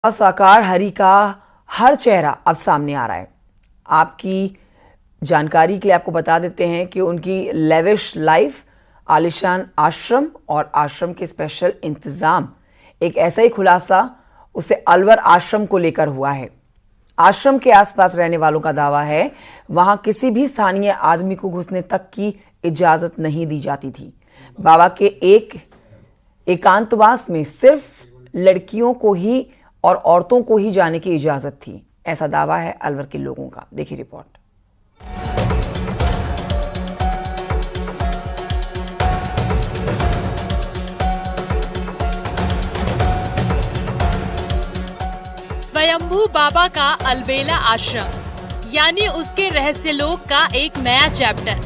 साकार हरि का हर चेहरा अब सामने आ रहा है। आपकी जानकारी के लिए आपको बता देते हैं कि उनकी लेविश लाइफ, आलिशान आश्रम और आश्रम के स्पेशल इंतजाम, एक ऐसा ही खुलासा उसे अलवर आश्रम को लेकर हुआ है। आश्रम के आसपास रहने वालों का दावा है वहां किसी भी स्थानीय आदमी को घुसने तक की इजाजत नहीं दी जाती थी। बाबा के एक एकांतवास में सिर्फ लड़कियों को ही और औरतों को ही जाने की इजाजत थी, ऐसा दावा है अलवर के लोगों का। देखिए रिपोर्ट। स्वयंभू बाबा का अलबेला आश्रम यानी उसके रहस्यलोक का एक नया चैप्टर,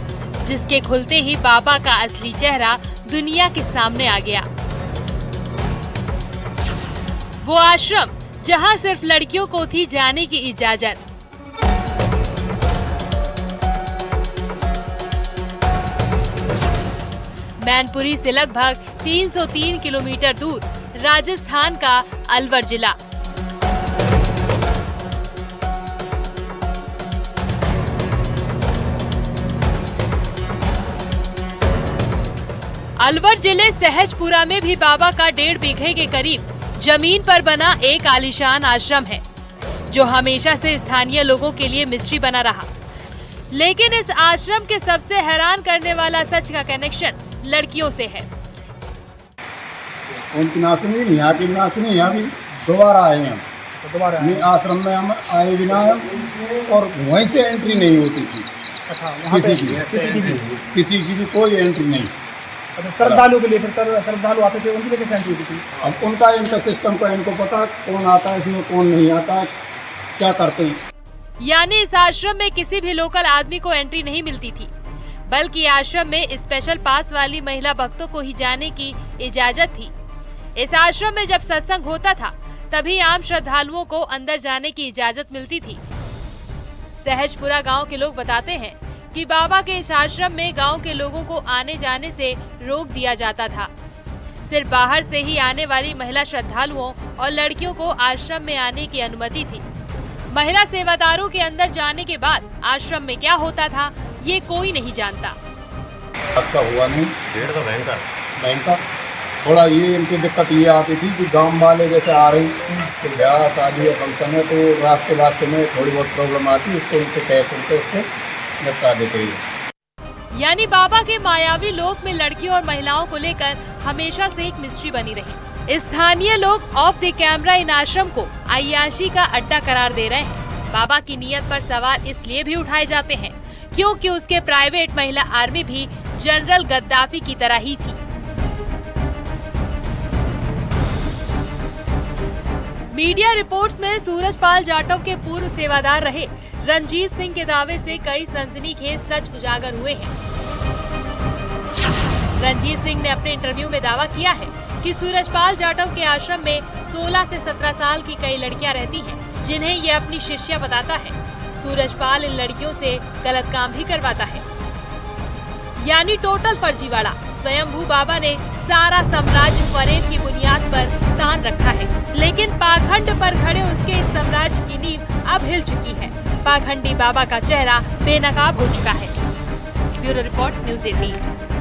जिसके खुलते ही बाबा का असली चेहरा दुनिया के सामने आ गया। वो आश्रम जहां सिर्फ लड़कियों को थी जाने की इजाजत। मैनपुरी से लगभग 303 किलोमीटर दूर राजस्थान का अलवर जिला। अलवर जिले सहजपुरा में भी बाबा का 1.5 बीघे के करीब जमीन पर बना एक आलीशान आश्रम है, जो हमेशा से स्थानीय लोगों के लिए मिस्ट्री बना रहा। लेकिन इस आश्रम के सबसे हैरान करने वाला सच का कनेक्शन लड़कियों से है। उनकी नासुनी यहाँ की नासुनी यहाँ भी दोबारा आए हैं। दोबारा आश्रम में हम आए बिना और वहीं से एंट्री नहीं होती थी। अच्छा, किसी की भी कोई एंट्री नहीं। अच्छा, श्रद्धालु के लिए फिर श्रद्धालु आते थे, उनकी कैसे एंट्री होती थी? अब उनका इनका सिस्टम का इनको पता कौन आता है इसमें, कौन नहीं आता, क्या करते हैं। यानी इस आश्रम में किसी भी लोकल आदमी को एंट्री नहीं मिलती थी, बल्कि आश्रम में स्पेशल पास वाली महिला भक्तों को ही जाने की इजाजत थी। इस आश्रम में जब सत्संग होता था तभी आम श्रद्धालुओं को अंदर जाने की इजाजत मिलती थी। सहजपुरा गांव के लोग बताते हैं कि बाबा के इस आश्रम में गांव के लोगों को आने जाने से रोक दिया जाता था। सिर्फ बाहर से ही आने वाली महिला श्रद्धालुओं और लड़कियों को आश्रम में आने की अनुमति थी। महिला सेवादारों के अंदर जाने के बाद आश्रम में क्या होता था ये कोई नहीं जानता। अच्छा हुआ नहीं, डेढ़ तो भयंकर थोड़ा ये इनकी दिक्कत ये आती थी कि गांव वाले जैसे आ रही तो ब्याह शादी या फंक्शन है तो रास्ते में थोड़ी बहुत प्रॉब्लम आती, उसको उनसे तय करके उससे निपटा देते हैं। यानी बाबा के मायावी लोक में लड़कियों और महिलाओं को लेकर हमेशा से एक मिस्ट्री बनी रही। स्थानीय लोग ऑफ द कैमरा इन आश्रम को अय्याशी का अड्डा करार दे रहे हैं। बाबा की नीयत पर सवाल इसलिए भी उठाए जाते हैं क्योंकि उसके प्राइवेट महिला आर्मी भी जनरल गद्दाफी की तरह ही थी। मीडिया रिपोर्ट्स में सूरजपाल जाटव के पूर्व सेवादार रहे रंजीत सिंह के दावे से कई सनसनीखेज सच उजागर हुए हैं। रंजीत सिंह ने अपने इंटरव्यू में दावा किया है कि सूरजपाल जाटव के आश्रम में 16 से 17 साल की कई लड़कियां रहती हैं, जिन्हें ये अपनी शिष्या बताता है। सूरजपाल इन लड़कियों से गलत काम भी करवाता है। यानी टोटल फर्जीवाड़ा। स्वयंभू बाबा ने सारा साम्राज्य परेड की बुनियाद पर तान रखा है, लेकिन पाखंड पर खड़े उसके इस साम्राज्य की नींव अब हिल चुकी है। पाखंडी बाबा का चेहरा बेनकाब हो चुका है। Bureau report, news 18।